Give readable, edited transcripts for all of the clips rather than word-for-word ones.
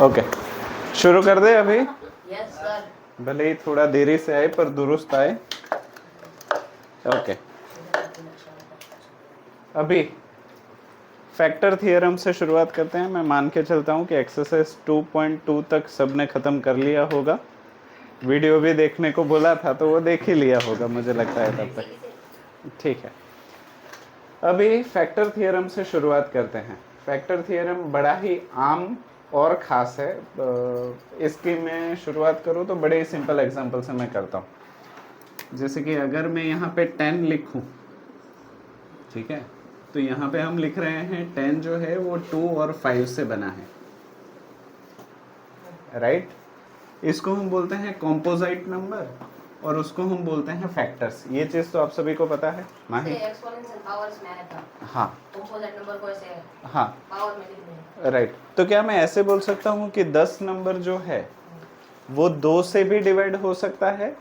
Okay, शुरू कर दे अभी। Yes sir. भले ही थोड़ा देरी से आए पर दुरुस्त आए। ओके, अभी फैक्टर थियरम से शुरुआत करते हैं। मैं मान के चलता हूँ कि एक्सरसाइज 2.2 तक सबने ख़त्म कर लिया होगा। वीडियो भी देखने को बोला था तो वो देख ही लिया होगा, मुझे लगता है तब तक। ठीक है, अभी फैक्टर थियरम से शुरुआत करते हैं। फैक्टर थियरम बड़ा ही आम और ख़ास है। इसकी मैं शुरुआत करूँ तो बड़े ही सिंपल एग्जांपल से मैं करता हूँ। जैसे कि अगर मैं यहाँ पे 10 लिखूँ, ठीक है, तो यहाँ पे हम लिख रहे हैं 10 जो है वो 2 और 5 से बना है, राइट। इसको हम बोलते हैं कॉम्पोजाइट नंबर और उसको हम बोलते हैं फैक्टर्स। ये चीज़ तो आप सभी को पता है। माही एक्सपोनेंशियल पावर्स में आया था। हाँ, कंपोजिट नंबर को ऐसे हाँ, पावर में लिखते हैं, राइट। तो क्या मैं ऐसे बोल सकता हूँ कि 10 नंबर जो है वो 2 से भी डिवाइड हो सकता है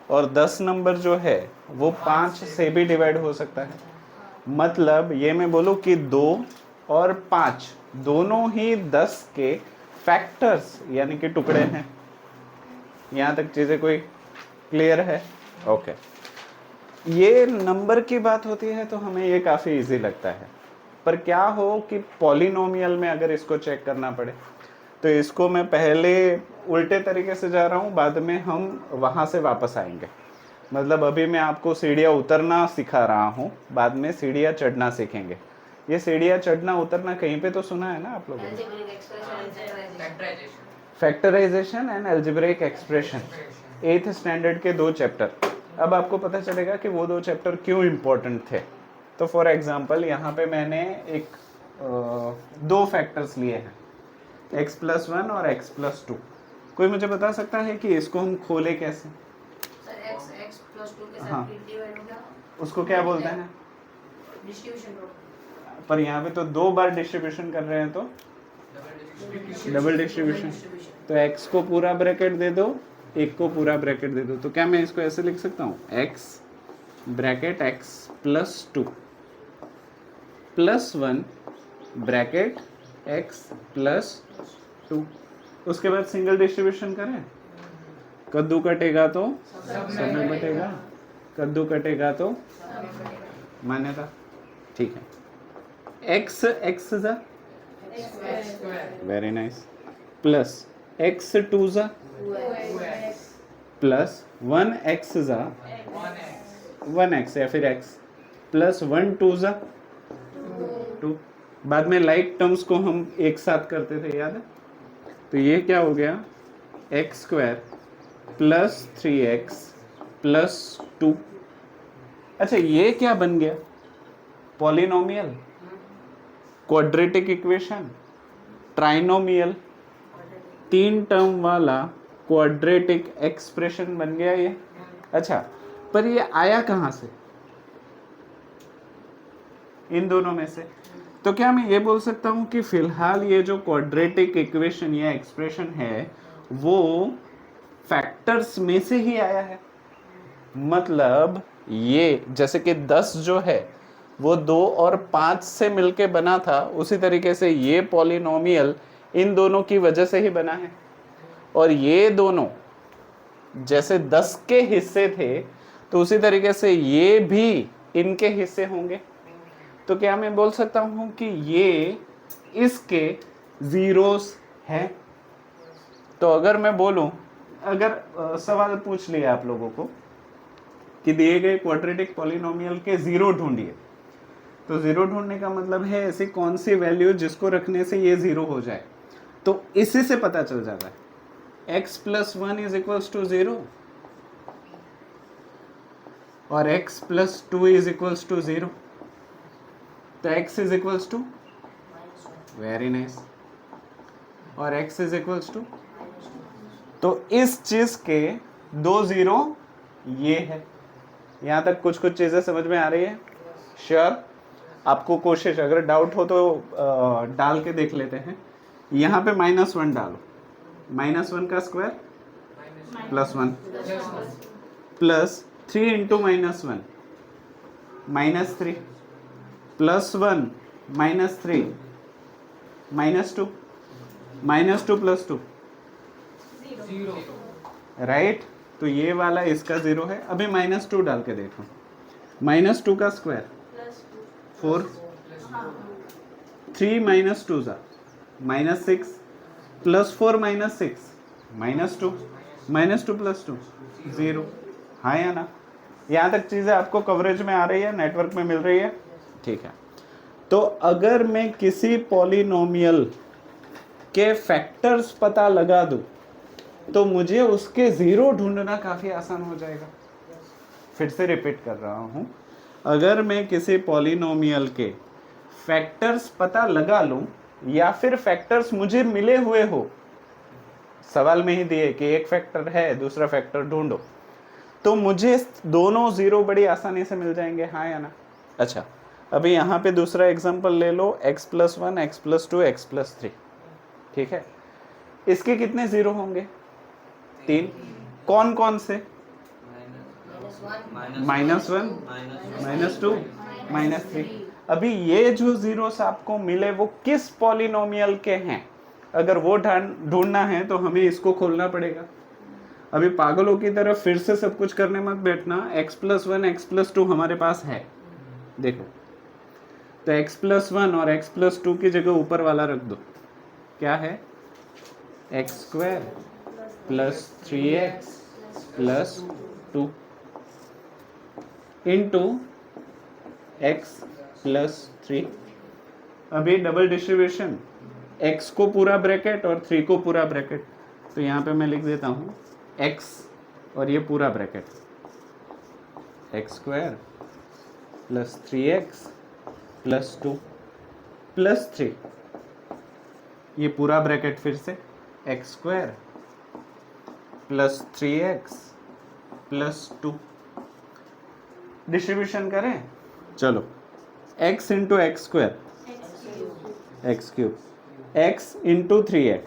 और 10 नंबर जो है वो 5 से भी डिवाइड हो सकता है। मतलब ये मैं बोलूँ कि 2 और 5 दोनों ही 10 के फैक्टर्स यानी कि टुकड़े हैं। यहाँ तक चीज़ें कोई क्लियर है? ओके, ये नंबर की बात होती है तो हमें ये काफ़ी इजी लगता है। पर क्या हो कि पॉलिनोमियल में अगर इसको चेक करना पड़े तो इसको मैं पहले उल्टे तरीके से जा रहा हूँ, बाद में हम वहाँ से वापस आएंगे। मतलब अभी मैं आपको सीढ़ियाँ उतरना सिखा रहा हूँ, बाद में सीढ़ियाँ चढ़ना सीखेंगे। ये सीढ़ियाँ चढ़ना उतरना कहीं पे तो सुना है ना आप लोगों ने? Algebraic expression, factorization and algebraic expression, 8th standard के 2 चैप्टर। अब आपको पता चलेगा कि वो 2 चैप्टर क्यों इम्पोर्टेंट थे। तो फॉर एग्जांपल यहाँ पे मैंने एक 2 फैक्टर्स लिए हैं, x+1 और x+2। कोई मुझे बता सकता है कि इसको हम खोले कैसे? सर x+2 के हाँ। साथ डिवाइड हो गया, उसको क्या बोलते हैं? Distribution rule. पर यहाँ पे तो 2 बार डिस्ट्रीब्यूशन कर रहे हैं तो डबल डिस्ट्रीब्यूशन। तो x को पूरा ब्रैकेट दे दो, एक को पूरा ब्रैकेट दे दो। तो क्या मैं इसको ऐसे लिख सकता हूँ, x bracket x+2 +1 bracket x+2। उसके बाद सिंगल डिस्ट्रीब्यूशन करें, कद्दू कटेगा तो सब में बटेगा, कद्दू कटेगा तो मान्यता। ठीक है, x जा वेरी नाइस प्लस x2 जा प्लस 1x जा 1x या फिर x प्लस 1 2 जा 2। बाद में लाइक टर्म्स को हम एक साथ करते थे, याद है? तो ये क्या हो गया, x² प्लस 3x प्लस 2। अच्छा, ये क्या बन गया? Polynomial, quadratic equation, trinomial, 3 term वाला क्वाड्रेटिक एक्सप्रेशन बन गया ये। अच्छा, पर ये आया कहाँ से? इन दोनों में से। तो क्या मैं ये बोल सकता हूँ कि फिलहाल ये जो क्वाड्रेटिक इक्वेशन या एक्सप्रेशन है वो फैक्टर्स में से ही आया है? मतलब ये जैसे कि 10 जो है वो 2 और 5 से मिलके बना था, उसी तरीके से ये पॉलिनोमियल इन दोनों की वजह से ही बना है। और ये दोनों जैसे 10 के हिस्से थे तो उसी तरीके से ये भी इनके हिस्से होंगे। तो क्या मैं बोल सकता हूँ कि ये इसके जीरोस हैं? तो अगर मैं बोलूँ, अगर सवाल पूछ लिया आप लोगों को कि दिए गए क्वाड्रेटिक पॉलिनोमियल के जीरो ढूंढिए, तो जीरो ढूंढने का मतलब है ऐसी कौन सी वैल्यू जिसको रखने से ये जीरो हो जाए। तो इसी से पता चल जाता है x+1 = 0 और x+2 = 0। तो x = वेरी नाइस और x = तो इस चीज के 2 जीरो ये है। यहाँ तक कुछ कुछ चीजें समझ में आ रही है? श्योर? आपको कोशिश, अगर डाउट हो तो डाल के देख लेते हैं। यहाँ पे -1 डालो, -1 का स्क्वायर +1 प्लस 3 इंटू -1 -3 +1 -3 -2 -2 + 2 राइट, तो ये वाला इसका 0 है। अभी -2 डाल के देखो, -2 का स्क्वायर 4, 3 - 2 ज़ा -6 +4 -6 -2 -2 + 2 0। हाँ या ना? यहाँ तक चीज़ें आपको कवरेज में आ रही है, नेटवर्क में मिल रही है? ठीक है। तो अगर मैं किसी पॉलिनोमियल के फैक्टर्स पता लगा दूं तो मुझे उसके ज़ीरो ढूंढना काफ़ी आसान हो जाएगा। फिर से रिपीट कर रहा हूँ, अगर मैं किसी पॉलिनोमियल के फैक्टर्स पता लगा लूं या फिर फैक्टर्स मुझे मिले हुए हो, सवाल में ही दिए कि एक फैक्टर है, दूसरा फैक्टर ढूंढो, तो मुझे दोनों ज़ीरो बड़ी आसानी से मिल जाएंगे। हाँ या ना? अच्छा, अभी यहाँ पे दूसरा एग्जांपल ले लो, x + 1 x + 2 x + 3। ठीक है, इसके कितने ज़ीरो होंगे? 3। कौन कौन से? -1 -2 -3। अभी ये जो ज़ीरोस आपको मिले वो किस पॉलिनोमियल के हैं? अगर वो ढूंढना है तो हमें इसको खोलना पड़ेगा। अभी पागलों की तरह फिर से सब कुछ करने मत बैठना। x + 1 x + 2 हमारे पास है, देखो, तो x + 1 और x + 2 की जगह ऊपर वाला रख दो। क्या है? x² + 3x + 2 into x + 3। अभी डबल डिस्ट्रीब्यूशन, x को पूरा ब्रैकेट और 3 को पूरा ब्रैकेट, तो यहाँ पे मैं लिख देता हूँ x और ये पूरा ब्रैकेट, x² + 3x + 2 + 3, ये पूरा ब्रैकेट फिर से x² + 3x + 2। डिस्ट्रीब्यूशन करें, चलो, x × x² x³ x × 3x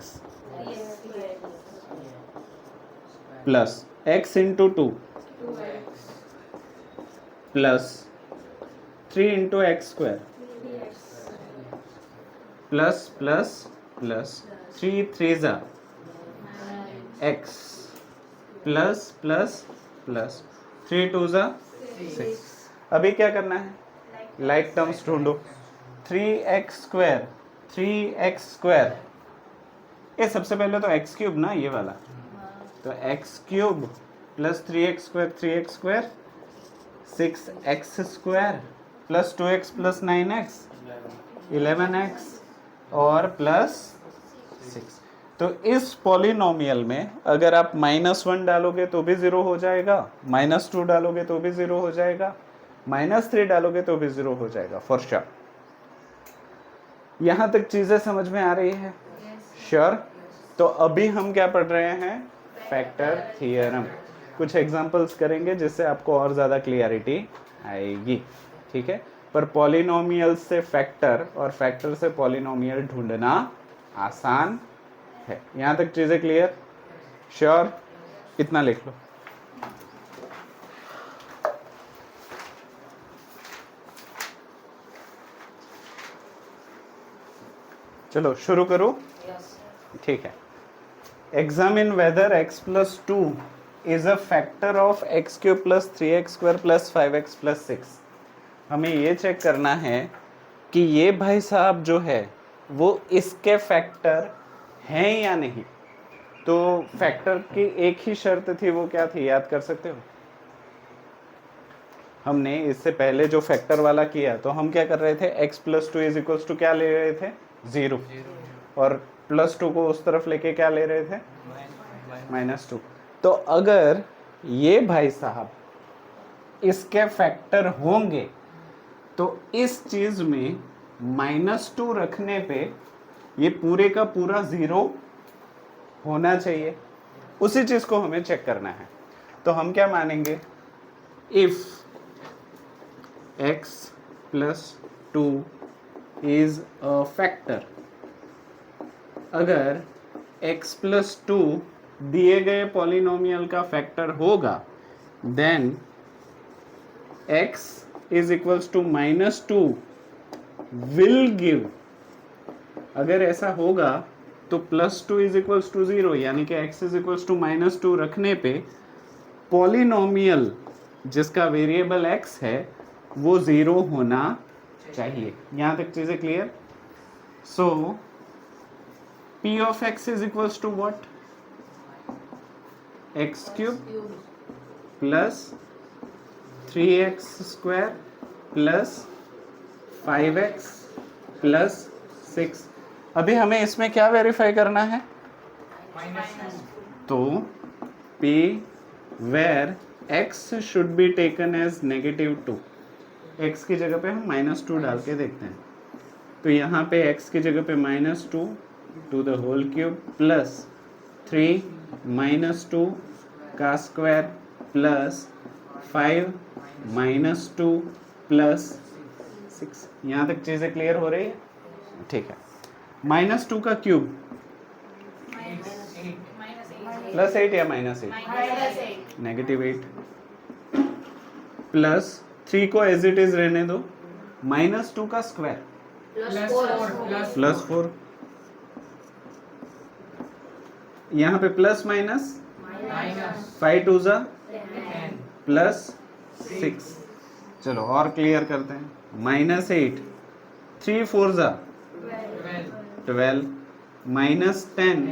plus x × 2 plus 3 × x² plus plus plus 3 3 ज़ा x प्लस प्लस प्लस 3 2 ज़ा 6। अभी क्या करना है? लाइक टर्म्स ढूंढो। 3x², 3x², ये सबसे पहले तो x³ ना, ये वाला, तो x³ + 3x² 3x² 6x² + 2x + 9x 11x और प्लस 6। तो इस पॉलिनोमियल में अगर आप -1 डालोगे तो भी 0 हो जाएगा, -2 डालोगे तो भी 0 हो जाएगा, -3 डालोगे तो भी 0 हो जाएगा फॉर श्योर। यहाँ तक चीज़ें समझ में आ रही है? श्योर। तो अभी हम क्या पढ़ रहे हैं? Factor theorem. कुछ एग्जांपल्स करेंगे जिससे आपको और ज़्यादा क्लियरिटी आएगी। ठीक है, पर पॉलिनोमियल से फैक्टर और फैक्टर से पॉलिनोमियल ढूंढना आसान है। यहाँ तक चीज़ें क्लियर? श्योर? इतना लिख लो। चलो शुरू करो। ठीक है, examine whether x + 2 is a factor of x³ + 3x² + 5x + 6। हमें ये चेक करना है कि ये भाई साहब जो है वो इसके फैक्टर हैं या नहीं। तो फैक्टर की एक ही शर्त थी, वो क्या थी? याद कर सकते हो? हमने इससे पहले जो फैक्टर वाला किया तो हम क्या कर रहे थे? x + 2 = क्या ले रहे थे? 0, और +2 को उस तरफ लेके क्या ले रहे थे? -2। तो अगर ये भाई साहब इसके फैक्टर होंगे तो इस चीज में -2 रखने पे ये पूरे का पूरा 0 होना चाहिए। उसी चीज को हमें चेक करना है। तो हम क्या मानेंगे? If x + 2 is a factor, अगर x + 2 दिए गए पॉलिनोमियल का फैक्टर होगा, देन x = -2 विल गिव, अगर ऐसा होगा तो +2 इज इक्वल्स टू 0, यानी कि x इज इक्वल्स टू -2 रखने पे पॉलिनोमियल जिसका वेरिएबल x है वो 0 होना चाहिए। यहाँ तक चीज़ें clear? So p of x is equals to what? x³ plus 3x² plus 5x plus 6। अभी हमें इसमें क्या वेरीफाई करना है? तो p where x should be taken as -2, x की जगह पे हम -2 डाल के देखते हैं। तो यहाँ पे x की जगह पे -2 to the whole cube plus 3 -2 का स्क्वायर प्लस 5 -2 प्लस 6। यहाँ तक चीज़ें क्लियर हो रही है? ठीक है। -2 का क्यूब +8 या -8? -8 प्लस 3 को एज इट इज रहने दो, -2 का स्क्वायर +4 यहाँ पे प्लस माइनस 5 2 ज़ा प्लस 6। चलो और क्लियर करते हैं। -8 3 4 ज़ा 12 -10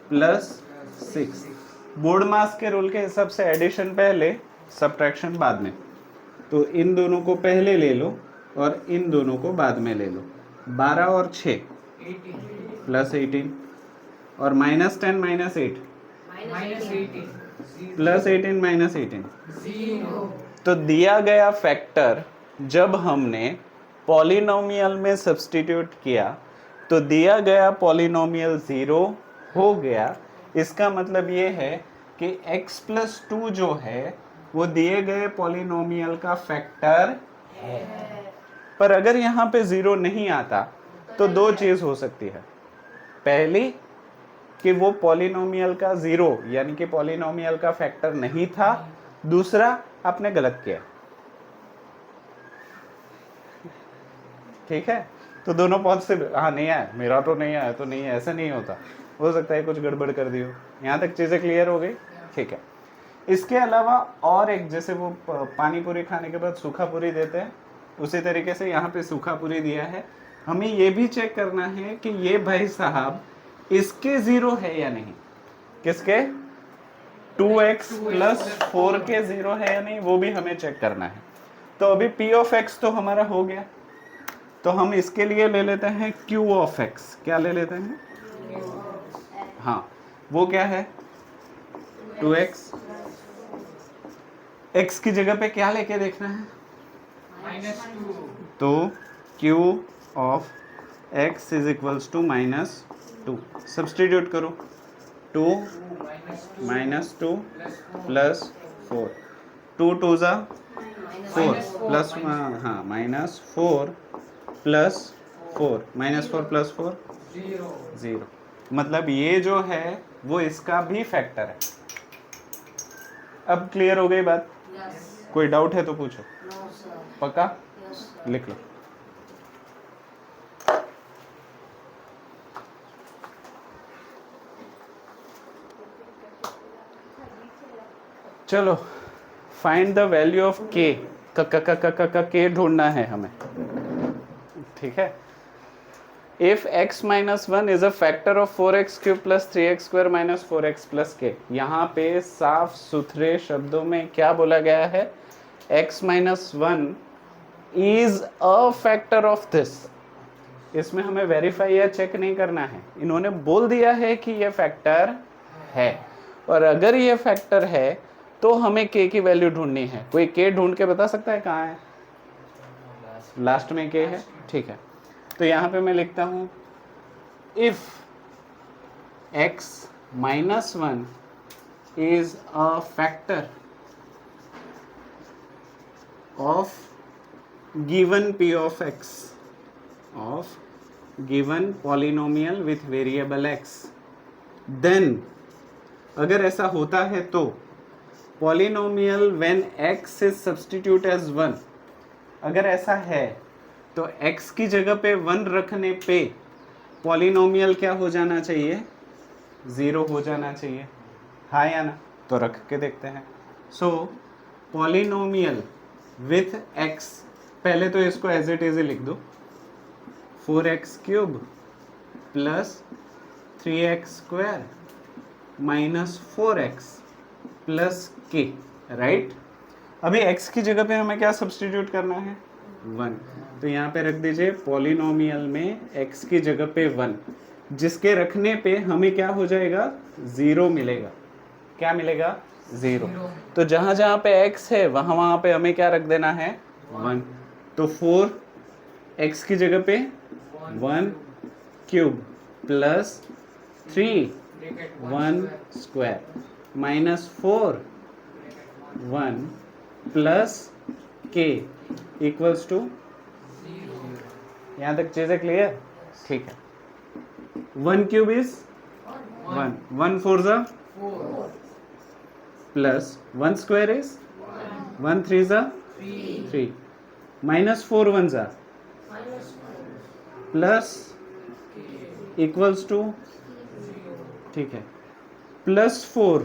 प्लस 6। बोर्ड मास के रूल के हिसाब से एडिशन पहले सब्ट्रैक्शन बाद में, तो इन दोनों को पहले ले लो और इन दोनों को बाद में ले लो। 12 और 6 प्लस 18 और -10 -8 प्लस 18 -18। तो दिया गया फैक्टर जब हमने पॉलिनोमियल में सब्स्टिट्यूट किया तो दिया गया पॉलिनोमियल 0 हो गया। इसका मतलब ये है कि x + 2 जो है वो दिए गए पॉलिनोमियल का फैक्टर है। पर अगर यहाँ पे 0 नहीं आता तो दो चीज़ हो सकती है। पहली कि वो पॉलिनोमियल का 0 यानी कि पॉलिनोमियल का फैक्टर नहीं था। दूसरा, आपने गलत किया। ठीक है, तो दोनों पॉसिबल। हाँ नहीं आया, मेरा तो नहीं आया तो नहीं है, ऐसा नहीं होता। हो सकता है कुछ गड़बड़ कर दी हो। यहाँ तक चीज़ें क्लियर हो गई? ठीक है। इसके अलावा और एक, जैसे वो पानी पूरी खाने के बाद सूखा पूरी देते हैं, उसी तरीके से यहाँ पे सूखा पूरी दिया है। हमें ये भी चेक करना है कि ये भाई साहब इसके 0 है या नहीं। किसके? 2x + 4 के 0 है या नहीं, वो भी हमें चेक करना है। तो अभी p ऑफ x तो हमारा हो गया, तो हम इसके लिए ले लेते हैं q ऑफ x। क्या ले लेते हैं? हाँ, वो क्या है? 2x। x की जगह पे क्या लेके देखना है? -2। तो q of x is equals to -2। Substitute करो। 2 -2 प्लस 4, 2 2 ज़ा 4 प्लस हाँ -4 प्लस 4, -4 प्लस 4 0। मतलब ये जो है वो इसका भी फैक्टर है। अब क्लियर हो गई बात? कोई डाउट है तो पूछो। पक्का? लिख लो। चलो, find the value of k। k ढूंढना है हमें। ठीक है। If x - 1 is a factor of 4x³ + 3x² - 4x + k। यहाँ पे साफ सुथरे शब्दों में क्या बोला गया है? x - 1 is a factor of this. इसमें हमें वेरीफाई या चेक नहीं करना है, इन्होंने बोल दिया है कि ये फैक्टर है। और अगर ये फैक्टर है तो हमें k की वैल्यू ढूंढनी है। कोई k ढूंढ के बता सकता है कहाँ है? लास्ट में k है। ठीक है, तो यहाँ पे मैं लिखता हूँ if x - 1 is a factor of given p of x of given polynomial with variable x, then अगर ऐसा होता है तो polynomial when x is substitute as 1, अगर ऐसा है तो x की जगह पे 1 रखने पे पॉलिनोमियल क्या हो जाना चाहिए, 0 हो जाना चाहिए, हाँ या ना? तो रख के देखते हैं। सो पॉलिनोमियल विथ x, पहले तो इसको एज इट इज लिख दो, 4x³ plus 3x² minus 4x plus k, right? अभी x की जगह पे हमें क्या सब्स्टिट्यूट करना है, 1। तो यहाँ पे रख दीजिए पॉलिनोमियल में x की जगह पे 1, जिसके रखने पे हमें क्या हो जाएगा, 0 मिलेगा। क्या मिलेगा, 0। तो जहाँ जहाँ पे x है वहाँ वहाँ पे हमें क्या रख देना है, 1। तो 4x की जगह पे 1³ plus 3 minus 4 1 plus k equals to, यहाँ तक चीजें क्लियर? ठीक है। 1³ इज 1, 1 4 जा प्लस 1² इज 1 3 जा 3, माइनस 4 1 जा प्लस इक्वल्स टू, ठीक है, plus 4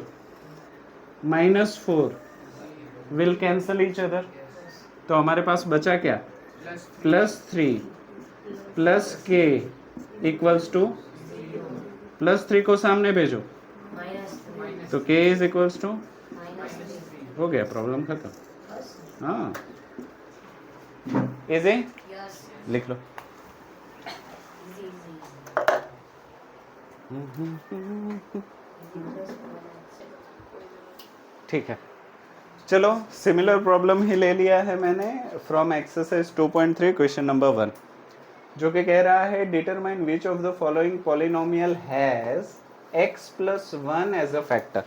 minus 4 will cancel each other, तो हमारे पास बचा क्या, plus 3 plus k equals to, plus 3 को सामने भेजो तो k इज इक्वल्स टू, हो गया, प्रॉब्लम खत्म। हाँ, इजी, लिख लो। ठीक है, चलो सिमिलर प्रॉब्लम ही ले लिया है मैंने फ्रॉम एक्सरसाइज 2.3 क्वेश्चन नंबर 1, जो कि कह रहा है determine which of the following polynomial has x plus 1 as a factor.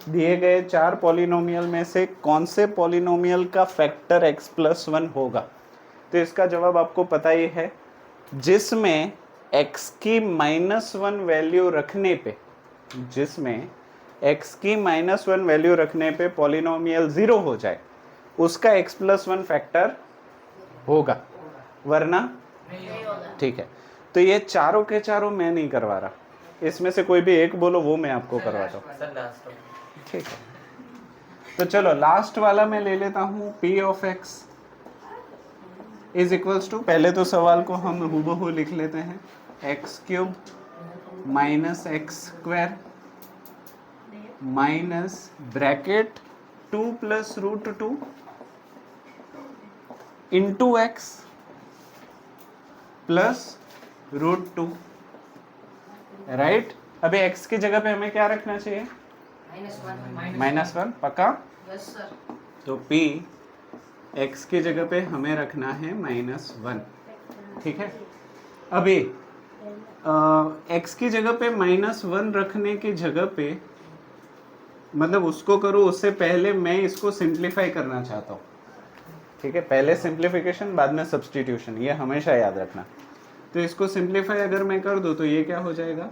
दिए गए 4 पॉलिनोमियल में से कौन से पॉलिनोमियल का फैक्टर x प्लस 1 होगा? तो इसका जवाब आपको पता ही है, जिसमें x की -1 वैल्यू रखने पे, जिसमें x की -1 वैल्यू रखने पे पॉलिनोमियल 0 हो जाए, उसका x प्लस 1 फैक्टर होगा, वरना ठीक है। तो ये चारों के चारों मैं नहीं करवा रहा, इसमें से कोई भी एक बोलो, वो मैं आपको करवाता हूँ, ठीक है। तो चलो लास्ट वाला मैं ले लेता हूँ, p of x is equals to, पहले तो सवाल को हम हूबहू लिख लेते हैं, x³ minus x² minus bracket 2 plus √2 into x plus √2, right? अभी x की जगह पे हमें क्या रखना चाहिए, -1, पक्का? Yes sir. तो p x की जगह पे हमें रखना है -1, ठीक है। अभी x की जगह पे -1 रखने की जगह पे, मतलब उसको करो, उससे पहले मैं इसको सिंप्लीफाई करना चाहता हूँ, ठीक है। पहले सिंप्लीफिकेशन, बाद में सब्स्टिट्यूशन, ये हमेशा याद रखना। तो इसको सिंप्लीफाई अगर मैं कर दूँ तो ये क्या हो जाएगा,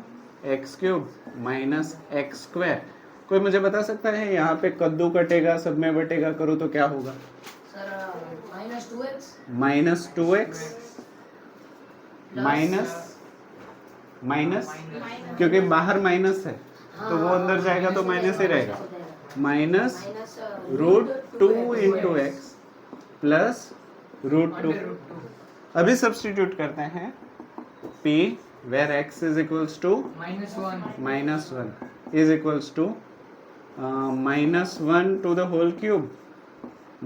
x³ माइनस x²। कोई मुझे बता सकता है यहाँ पे कद्दू कटेगा, सब में बटेगा करो तो क्या होगा? सर -2x -2x माइनस, क्योंकि बाहर माइनस है तो वो अंदर जाएगा तो माइनस ही रहेगा, माइनस √2 इंटू एक्स प्लस √2। अभी सब्स्टिट्यूट करते हैं, p where x is equals to -1 is equals to -1 to the whole cube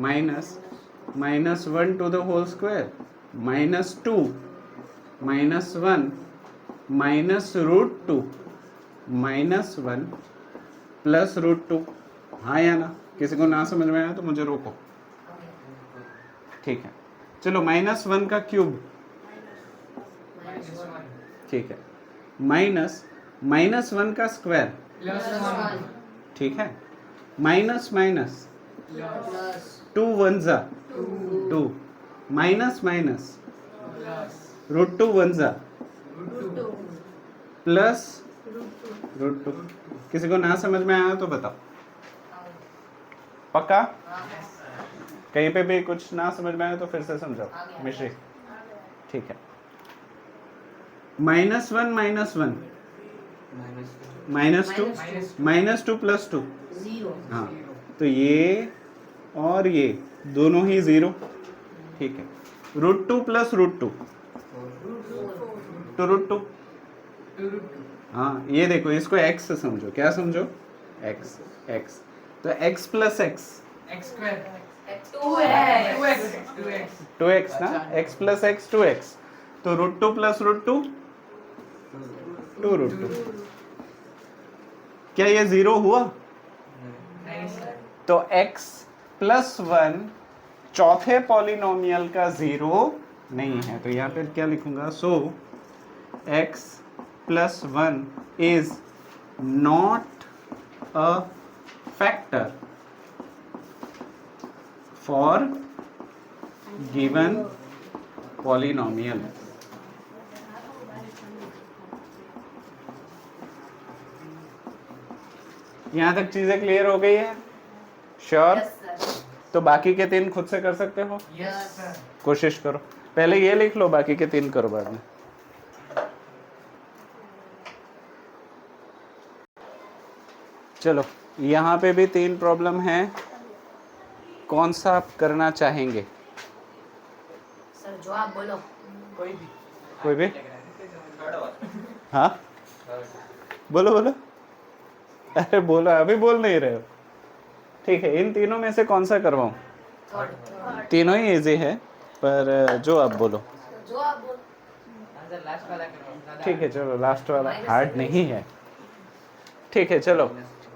minus -1 to the whole square -2 -1 minus √2 -1 plus √2। हाँ या ना? किसी को ना समझ में आया तो मुझे रोको, ठीक है। चलो -1 का क्यूब, ठीक है, माइनस -1 का स्क्वायर, ठीक है, माइनस माइनस 2 1 जा 2, माइनस माइनस √2 1 जा प्लस √2। किसी को ना समझ में आया तो बताओ, पक्का? कहीं पे भी कुछ ना समझ में आया तो फिर से समझाओ मिश्री, ठीक है। -1 -1 -2 -2 + 2, 0 हाँ, तो ये और ये दोनों ही 0, ठीक है। √2 + √2 तो √2, हाँ, ये देखो, इसको x समझो, क्या समझो, x, x, तो x + x, x square 2x ना, x + x 2x, तो √2 + √2 2√2। क्या ये 0 हुआ? नहीं सर तो x + 1 चौथे पॉलिनोमियल का 0 नहीं है, तो यहाँ पर क्या लिखूंगा, सो x + 1 is not a factor for given polynomial. यहां तक चीजें क्लियर हो गई है? श्योर? तो बाकी के 3 खुद से कर सकते हो, यस सर कोशिश करो। पहले ये लिख लो, बाकी के 3 करो बाद में। चलो, यहाँ पे भी 3 प्रॉब्लम है, कौन सा आप करना चाहेंगे? सर जो आप बोलो। कोई भी? हाँ, बोलो बोलो, अरे बोलो, अभी बोल नहीं रहे हो, ठीक है। इन तीनों में से कौन सा करवाऊं? थर्ड तीनों ही इजी है, पर जो आप बोलो। जो आप बोलो। सर लास्ट वाला करो ठीक है, चलो, लास्ट वाला हार्ड नहीं है, ठीक है। चलो,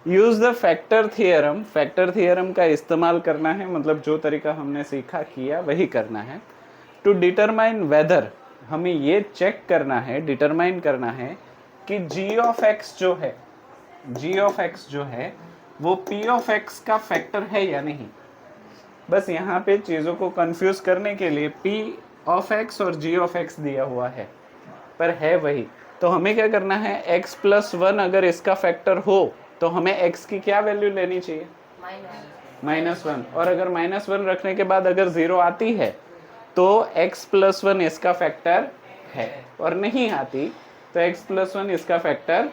use the factor theorem. Factor theorem का इस्तेमाल करना है, मतलब जो तरीका हमने सीखा किया वही करना है। टू डिटरमाइन वेदर, हमें ये चेक करना है, डिटरमाइन करना है कि g ऑफ x जो है, g ऑफ x जो है वो p ऑफ x का फैक्टर है या नहीं। बस यहाँ पे चीज़ों को कंफ्यूज करने के लिए p ऑफ x और g ऑफ x दिया हुआ है, पर है वही। तो हमें क्या करना है, x + 1 अगर इसका फैक्टर हो तो हमें x की क्या वैल्यू लेनी चाहिए, -1, और अगर -1 रखने के बाद अगर 0 आती है तो x + 1 इसका फैक्टर है, और नहीं आती तो x + 1 इसका फैक्टर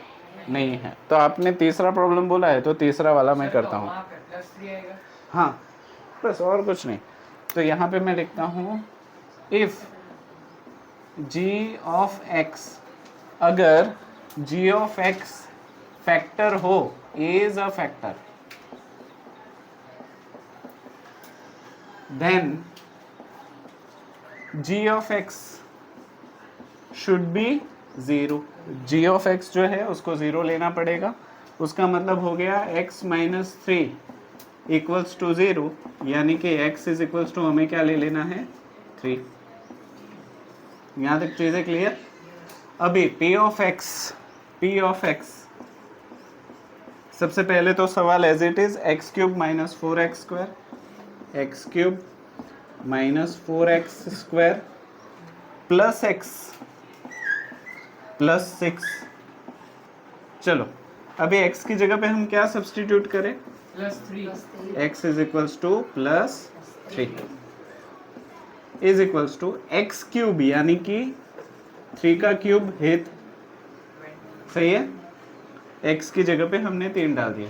नहीं है। तो आपने तीसरा प्रॉब्लम बोला है, तो तीसरा वाला मैं करता हूँ। +3 आएगा हाँ, बस और कुछ नहीं। तो यहाँ पे मैं लिखता हूँ, इफ g ऑफ x, अगर g ऑफ x फैक्टर हो, is a factor, then g of x should be 0। g of x जो है उसको 0 लेना पड़ेगा, उसका मतलब हो गया x - 3 = 0, यानी कि x = हमें क्या ले लेना है, 3। यहाँ तक चीज़ें क्लियर? अभी p ऑफ x, सबसे पहले तो सवाल as it is, x³ - 4x², x³ - 4x² plus x plus 6। चलो, अभी x की जगह पे हम क्या सब्सटीट्यूट करें, +3 x = +3 is equals to x³ यानी कि 3 का क्यूब है, सही है। x की जगह पे हमने 3 डाल दिया,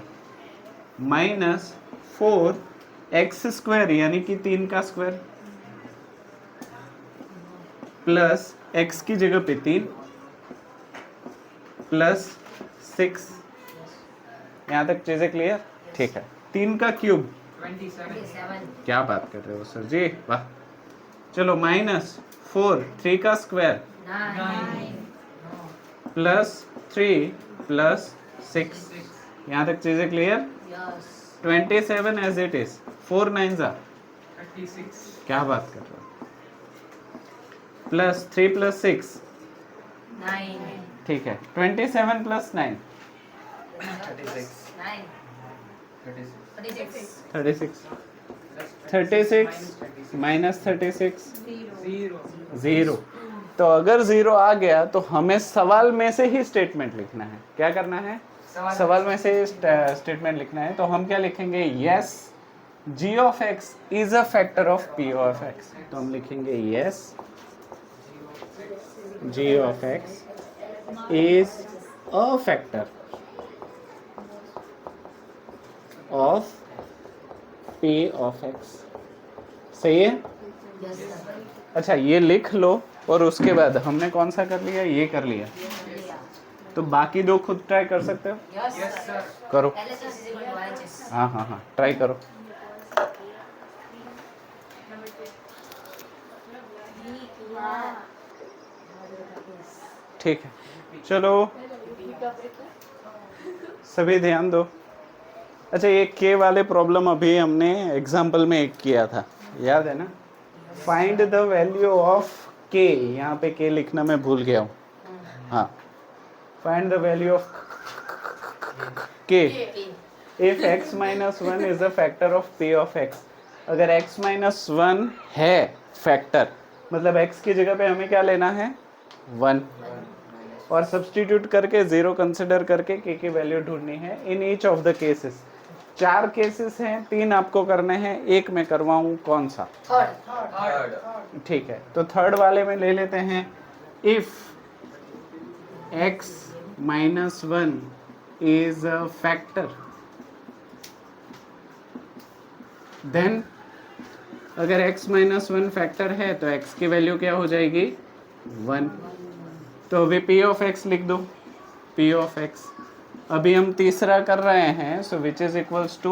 -4x² यानी कि 3 का स्क्वायर, प्लस x की जगह पे 3 प्लस 6। यहाँ तक चीजें क्लियर? ठीक है। 3 का क्यूब, 27 क्या बात कर रहे हो सर जी, वाह। चलो, -4 3 का स्क्वायर 9 प्लस 3 प्लस 6। यहाँ तक चीजें clear? 27 as it is, 4 9s are, 36 क्या बात कर रहे हो, प्लस 3 प्लस 6, 9 ठीक है। 27 प्लस 9 36, 36 माइनस 36 0। तो अगर 0 आ गया तो हमें सवाल में से ही स्टेटमेंट लिखना है। क्या करना है, सवाल में से स्टेटमेंट लिखना है। तो हम क्या लिखेंगे, yes g of x is a factor of p of x। तो हम लिखेंगे yes g of x is a factor of p of x. सही है? यस सर अच्छा ये लिख लो और उसके बाद हमने कौन सा कर लिया, ये कर लिया, तो बाकी दो खुद ट्राई कर सकते हो, यस Yes, सर sir. करो. LHS is equal to RHS हाँ हाँ हाँ ट्राई करो. ठीक है चलो सभी ध्यान दो. अच्छा ये के वाले प्रॉब्लम अभी हमने एग्जाम्पल में एक किया था, याद है ना? फाइंड द वैल्यू ऑफ के, यहाँ पे के लिखना मैं भूल गया हूँ. हाँ फाइंड द वैल्यू ऑफ के if x minus one is a factor of p of x. अगर x माइनस वन है फैक्टर, मतलब x की जगह पे हमें क्या लेना है, 1, और सब्स्टिट्यूट करके 0 कंसिडर करके k की वैल्यू ढूंढनी है in each of the cases. 4 cases हैं, 3 आपको करने हैं, एक मैं करवाऊं कौन सा? थर्ड ठीक है तो थर्ड वाले में ले लेते हैं. If x minus one is a factor, then अगर x माइनस वन फैक्टर है तो x की वैल्यू क्या हो जाएगी, 1. तो अभी p ऑफ x लिख दो, p ऑफ x. अभी हम तीसरा कर रहे हैं, सो विच इज इक्वल्स टू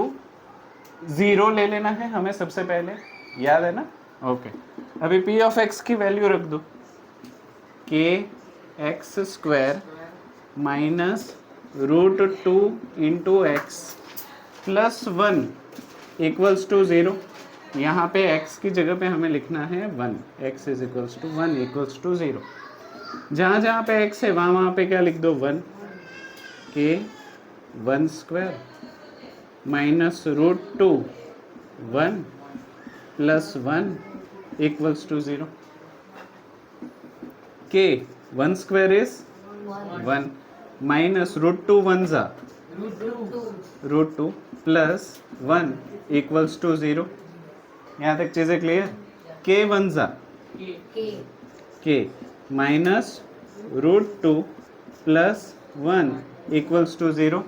0 ले लेना है हमें सबसे पहले, याद है ना? ओके अभी p ऑफ x की वैल्यू रख दो, k x square minus root 2 into x plus 1 equals to 0. यहाँ पे x की जगह पे हमें लिखना है 1, x is equals to 1 equals to 0. जहाँ जहाँ पे x है वहाँ वहाँ पे क्या लिख दो, 1. K 1 square minus root 2 1 plus 1 equals to 0. K 1 square is 1 minus root 2 1 जा रूट 2 प्लस 1 इक्वल्स टू 0. यहाँ तक चीज़ें क्लियर? के 1 जा के minus root 2 plus 1 equals to 0.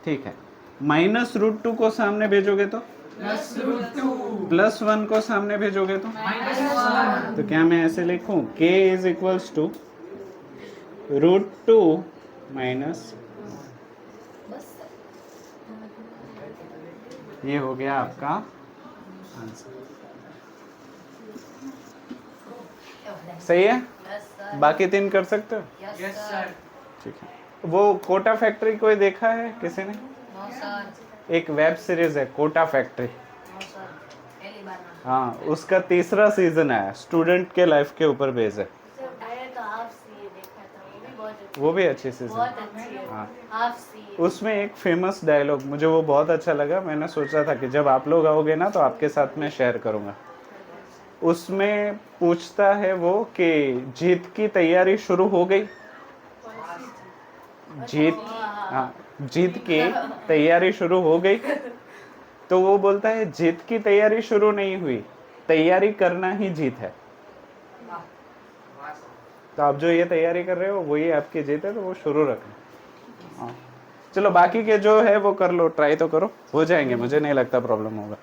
ठीक है, माइनस रूट 2 को सामने भेजोगे तो Plus root 2. प्लस 1 को सामने भेजोगे तो Minus 1. तो क्या मैं ऐसे लिखूं, k is equals to root 2 minus, बस ये हो गया आपका आंसर. सही है? यस सर बाकी 3 कर सकते हो? Yes, sir. ठीक है. वो कोटा फैक्ट्री कोई देखा है किसी ने? नो सर एक वेब सीरीज है कोटा फैक्ट्री. नो सर पहली बार ना हाँ उसका तीसरा सीजन आया, स्टूडेंट के लाइफ के ऊपर बेस है. सर मैंने तो हाफ सी देखा था, वो भी बहुत अच्छी, वो भी अच्छी सीजन. बहुत अच्छी है. हाँ हाफ सी उसमें एक फेमस डायलॉग मुझे वो बहुत अच्छा लगा, मैंने सोचा था कि जब आप लोग आओगे ना तो आपके साथ में शेयर करूँगा. उसमें पूछता है वो कि जीत की तैयारी शुरू हो गई, जीत, हाँ जीत की तैयारी शुरू हो गई. तो वो बोलता है जीत की तैयारी शुरू नहीं हुई, तैयारी करना ही जीत है. तो आप जो ये तैयारी कर रहे हो वही आपकी जीत है, तो वो शुरू रखना. हाँ चलो बाकी के जो है वो कर लो, ट्राई तो करो, हो जाएंगे, मुझे नहीं लगता प्रॉब्लम होगा.